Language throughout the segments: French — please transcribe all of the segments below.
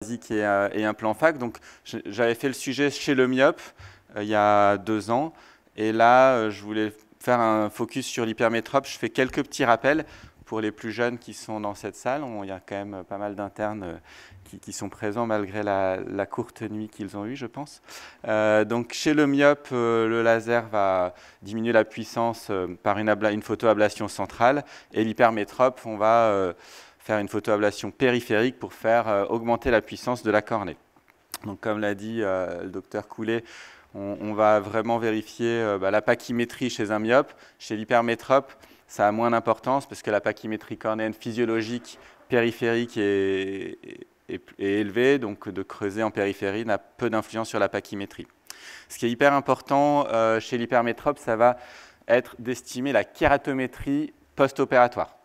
et un plan fac. Donc, j'avais fait le sujet chez le myope il y a 2 ans. Et là, je voulais faire un focus sur l'hypermétrope. Je fais quelques petits rappels pour les plus jeunes qui sont dans cette salle. Il y a quand même pas mal d'internes qui sont présents malgré la courte nuit qu'ils ont eue, je pense. Donc, chez le myope, le laser va diminuer la puissance par une photoablation centrale. Et l'hypermétrope, on va faire une photoablation périphérique pour faire augmenter la puissance de la cornée. Donc, comme l'a dit le docteur Coulet, on va vraiment vérifier la pachymétrie chez un myope. Chez l'hypermétrope, ça a moins d'importance parce que la pachymétrie cornéenne physiologique périphérique est élevée, donc de creuser en périphérie n'a peu d'influence sur la pachymétrie. Ce qui est hyper important chez l'hypermétrope, ça va être d'estimer la kératométrie post-opératoire.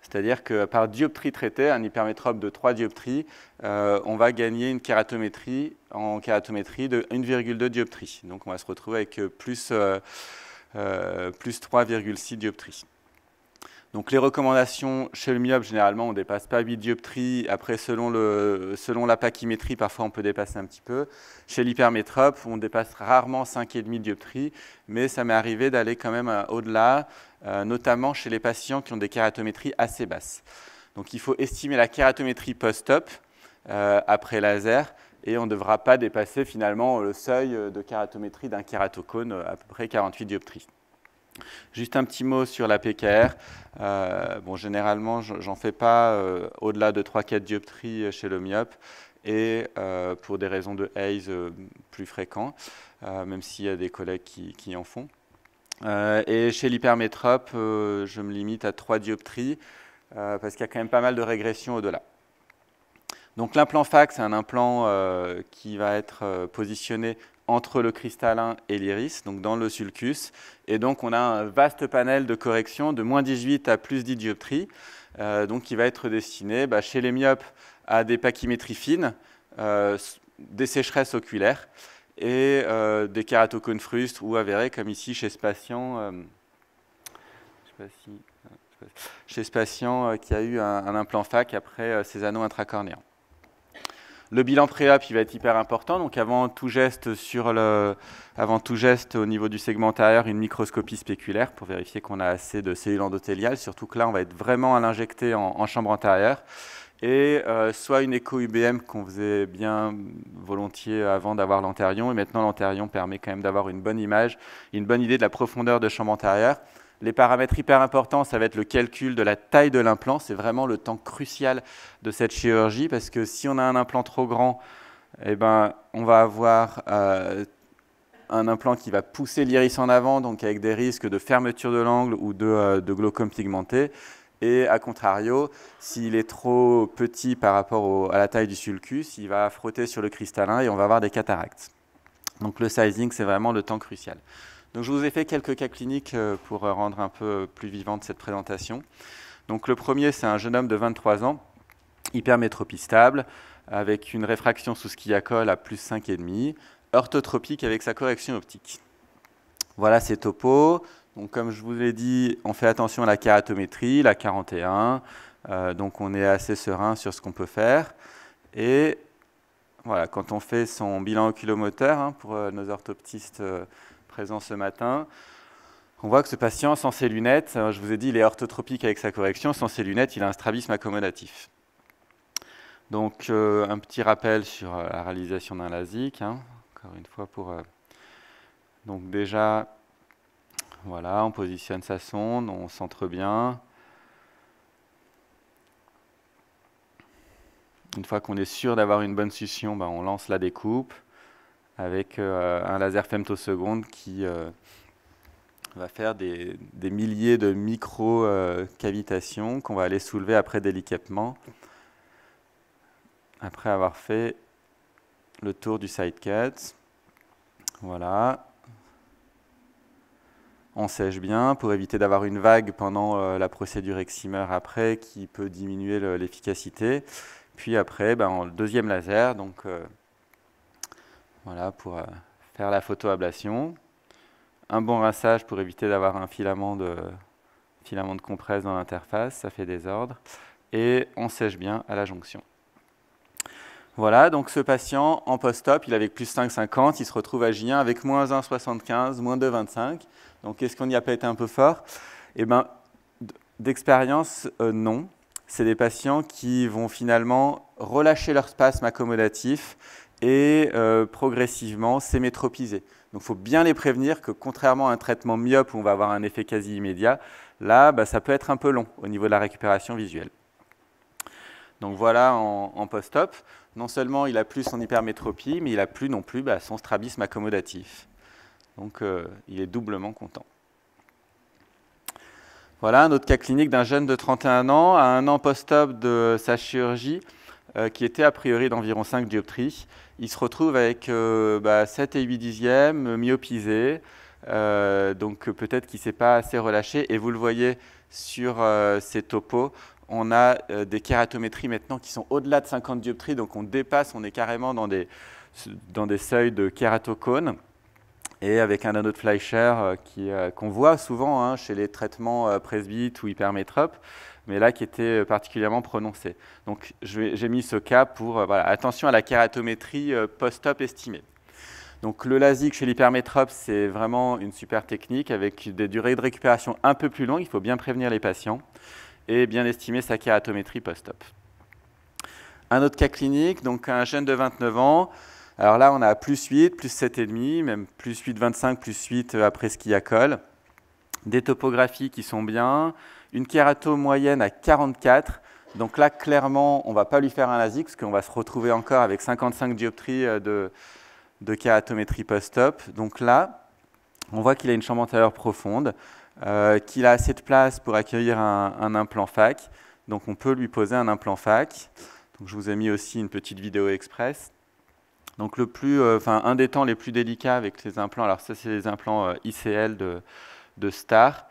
C'est-à-dire que par dioptrie traitée, un hypermétrope de 3 dioptries, on va gagner une kératométrie en kératométrie de 1,2 dioptrie. Donc on va se retrouver avec plus 3,6 dioptries. Donc les recommandations chez le myope, généralement, on ne dépasse pas 8 dioptries. Après, selon la pachymétrie, parfois on peut dépasser un petit peu. Chez l'hypermétrope, on dépasse rarement 5,5 dioptries, mais ça m'est arrivé d'aller quand même au-delà, notamment chez les patients qui ont des kératométries assez basses. Donc il faut estimer la kératométrie post-op après laser, et on ne devra pas dépasser finalement le seuil de kératométrie d'un kératocone, à peu près 48 dioptries. Juste un petit mot sur la PKR. Généralement, j'en fais pas au-delà de 3-4 dioptries chez le myope, et pour des raisons de haze plus fréquents, même s'il y a des collègues qui en font. Et chez l'hypermétrope, je me limite à 3 dioptries, parce qu'il y a quand même pas mal de régression au-delà. Donc l'implant fac, c'est un implant qui va être positionné entre le cristallin et l'iris, donc dans le sulcus. Et donc, on a un vaste panel de correction de moins 18 à plus 10 dioptries, donc qui va être destiné chez les myopes à des pachymétries fines, des sécheresses oculaires et des kératocones frustres ou avérés, comme ici chez ce patient, qui a eu un implant fac après ses anneaux intracornéens. Le bilan pré-op, il va être hyper important. Donc, avant tout geste au niveau du segment antérieur, une microscopie spéculaire pour vérifier qu'on a assez de cellules endothéliales. Surtout que là, on va être vraiment à l'injecter en chambre antérieure. Et soit une écho-UBM qu'on faisait bien volontiers avant d'avoir l'antérion. Et maintenant, l'antérion permet quand même d'avoir une bonne image, une bonne idée de la profondeur de chambre antérieure. Les paramètres hyper importants, ça va être le calcul de la taille de l'implant. C'est vraiment le temps crucial de cette chirurgie, parce que si on a un implant trop grand, on va avoir un implant qui va pousser l'iris en avant, donc avec des risques de fermeture de l'angle ou de glaucome pigmenté. Et à contrario, s'il est trop petit par rapport à la taille du sulcus, il va frotter sur le cristallin et on va avoir des cataractes. Donc le sizing, c'est vraiment le temps crucial. Donc, je vous ai fait quelques cas cliniques pour rendre un peu plus vivante cette présentation. Donc, le premier, c'est un jeune homme de 23 ans, hypermétropie stable, avec une réfraction sous skiacol à plus 5,5, orthotropique avec sa correction optique. Voilà ses topos. Donc, comme je vous l'ai dit, on fait attention à la kératométrie, la 41. Donc, on est assez serein sur ce qu'on peut faire. Et voilà, quand on fait son bilan oculomoteur, pour nos orthoptistes présent ce matin, on voit que ce patient, sans ses lunettes, je vous ai dit, il est orthotropique avec sa correction, sans ses lunettes, il a un strabisme accommodatif. Donc, un petit rappel sur la réalisation d'un LASIK, encore une fois donc déjà, voilà, on positionne sa sonde, on centre bien. Une fois qu'on est sûr d'avoir une bonne succion, on lance la découpe avec un laser femtoseconde qui va faire des milliers de micro-cavitations qu'on va aller soulever après délicatement, après avoir fait le tour du side cut. Voilà. On sèche bien pour éviter d'avoir une vague pendant la procédure excimer après qui peut diminuer l'efficacité. Puis après, le deuxième laser, donc voilà, pour faire la photoablation. Un bon rinçage pour éviter d'avoir un filament de compresse dans l'interface, ça fait désordre. Et on sèche bien à la jonction. Voilà, donc ce patient en post-op, il avait plus 5,50, il se retrouve à J1 avec moins 1,75, moins 2,25. Donc est-ce qu'on n'y a pas été un peu fort? Eh bien, d'expérience, non. C'est des patients qui vont finalement relâcher leur spasme accommodatif et progressivement s'hémétropiser. Donc il faut bien les prévenir que contrairement à un traitement myope où on va avoir un effet quasi immédiat, là, ça peut être un peu long au niveau de la récupération visuelle. Donc voilà en post-op. Non seulement il a plus son hypermétropie, mais il n'a plus non plus son strabisme accommodatif. Donc il est doublement content. Voilà un autre cas clinique d'un jeune de 31 ans, à un an post-op de sa chirurgie, qui était a priori d'environ 5 dioptries. Il se retrouve avec 7 et 8 dixièmes, myopisé, donc peut-être qu'il ne s'est pas assez relâché. Et vous le voyez sur ces topos, on a des kératométries maintenant qui sont au-delà de 50 dioptries, donc on dépasse, on est carrément dans des seuils de kératocone. Et avec un anneau de Fleischer qu'on voit souvent chez les traitements presbytes ou hypermétropes, mais là qui était particulièrement prononcé. Donc j'ai mis ce cas pour attention à la kératométrie post-op estimée. Donc le LASIK chez l'hypermétrope, c'est vraiment une super technique avec des durées de récupération un peu plus longues, il faut bien prévenir les patients et bien estimer sa kératométrie post-op. Un autre cas clinique, donc un jeune de 29 ans. Alors là, on a plus 8, plus 7,5, même plus 8, 25, plus 8 après skiacol. Des topographies qui sont bien. Une kérato moyenne à 44. Donc là, clairement, on ne va pas lui faire un LASIK parce qu'on va se retrouver encore avec 55 dioptries de kératométrie post-op. Donc là, on voit qu'il a une chambre antérieure profonde, qu'il a assez de place pour accueillir un implant FAC. Donc on peut lui poser un implant FAC. Donc je vous ai mis aussi une petite vidéo express. Donc un des temps les plus délicats avec les implants, alors ça c'est les implants ICL de Star,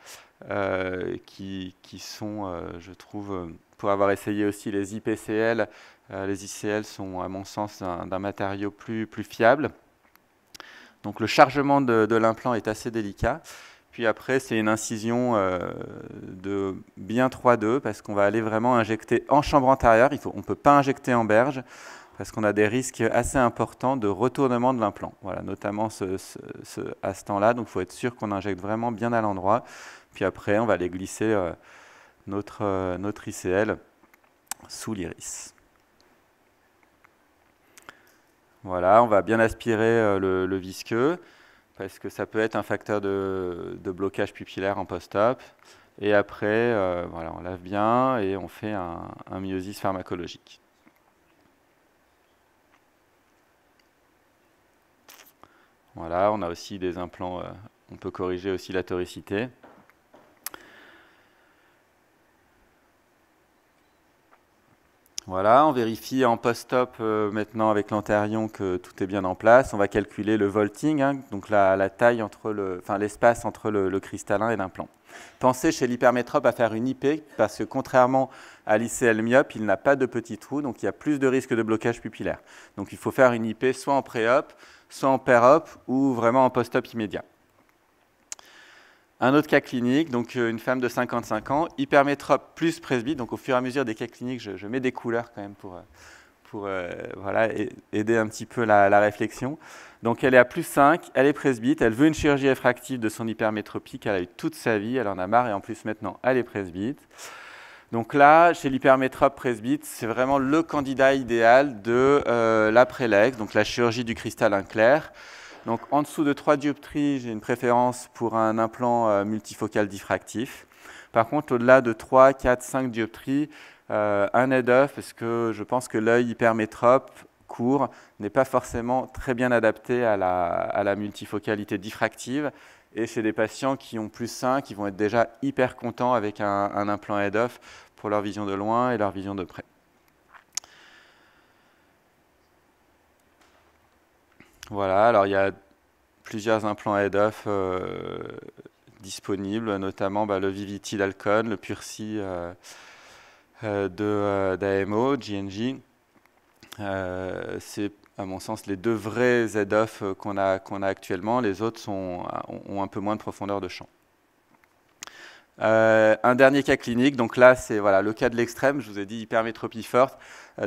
qui sont, je trouve, pour avoir essayé aussi les IPCL, les ICL sont à mon sens d'un matériau plus fiable. Donc le chargement de l'implant est assez délicat. Puis après c'est une incision de bien 3-2 parce qu'on va aller vraiment injecter en chambre antérieure, on ne peut pas injecter en berge, parce qu'on a des risques assez importants de retournement de l'implant. Voilà, notamment à ce temps-là, donc il faut être sûr qu'on injecte vraiment bien à l'endroit. Puis après, on va aller glisser notre ICL sous l'iris. Voilà, on va bien aspirer le visqueux, parce que ça peut être un facteur de blocage pupillaire en post-op. Et après, on lave bien et on fait un myosis pharmacologique. Voilà, on a aussi des implants, on peut corriger aussi la toricité. Voilà, on vérifie en post-op maintenant avec l'antérion que tout est bien en place. On va calculer le vaulting, donc la taille entre l'espace entre le cristallin et l'implant. Pensez chez l'hypermétrope à faire une IP parce que contrairement à l'ICL myope, il n'a pas de petit trou, donc il y a plus de risque de blocage pupillaire. Donc il faut faire une IP soit en pré-op, soit en per-op ou vraiment en post-op immédiat. Un autre cas clinique, donc une femme de 55 ans, hypermétrope plus presbyte. Donc au fur et à mesure des cas cliniques, je mets des couleurs quand même pour aider un petit peu la réflexion. Donc elle est à plus 5, elle est presbyte, elle veut une chirurgie réfractive de son hypermétropie qu'elle a eu toute sa vie, elle en a marre et en plus maintenant elle est presbyte. Donc là, chez l'hypermétrope presbyte, c'est vraiment le candidat idéal de l'après-lex, donc la chirurgie du cristallin clair. Donc en dessous de 3 dioptries, j'ai une préférence pour un implant multifocal diffractif. Par contre, au-delà de 3, 4, 5 dioptries, un head-off, parce que je pense que l'œil hypermétrope court n'est pas forcément très bien adapté à la multifocalité diffractive. Et chez des patients qui ont plus 5, ils vont être déjà hyper contents avec un implant head-off pour leur vision de loin et leur vision de près. Voilà, alors il y a plusieurs implants head-off disponibles, notamment le Vivity d'Alcon, le Pursi d'AMO, GNG. C'est à mon sens les deux vrais head-off qu'on a actuellement. Les autres ont un peu moins de profondeur de champ. Un dernier cas clinique, donc là c'est voilà, le cas de l'extrême, je vous ai dit hypermétropie forte.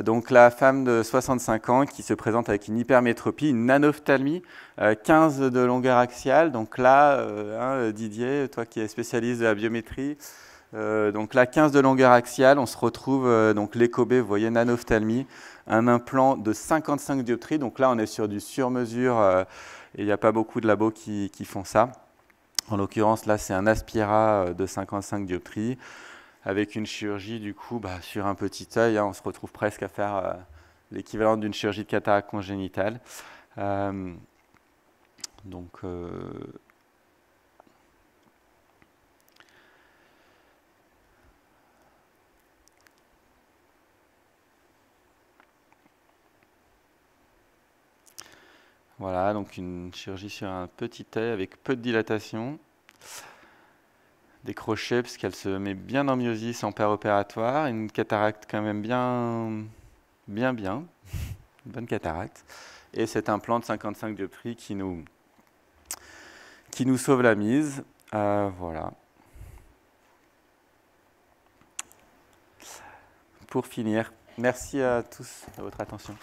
Donc la femme de 65 ans qui se présente avec une hypermétropie, une anophtalmie, 15 de longueur axiale. Donc là, Didier, toi qui es spécialiste de la biométrie, donc là 15 de longueur axiale, on se retrouve donc l'éco-B, vous voyez, nanophtalmie, un implant de 55 dioptries. Donc là on est sur du sur-mesure et il n'y a pas beaucoup de labos qui font ça. En l'occurrence, là, c'est un Aspira de 55 dioptries avec une chirurgie, du coup, sur un petit œil. On se retrouve presque à faire l'équivalent d'une chirurgie de cataracte congénitale. Voilà, donc une chirurgie sur un petit œil avec peu de dilatation. Des crochets, parce qu'elle se met bien en myosis en opératoire. Une cataracte quand même bien. Une bonne cataracte. Et cet implant de 55 dioptries qui nous sauve la mise. Voilà. Pour finir, merci à tous de votre attention.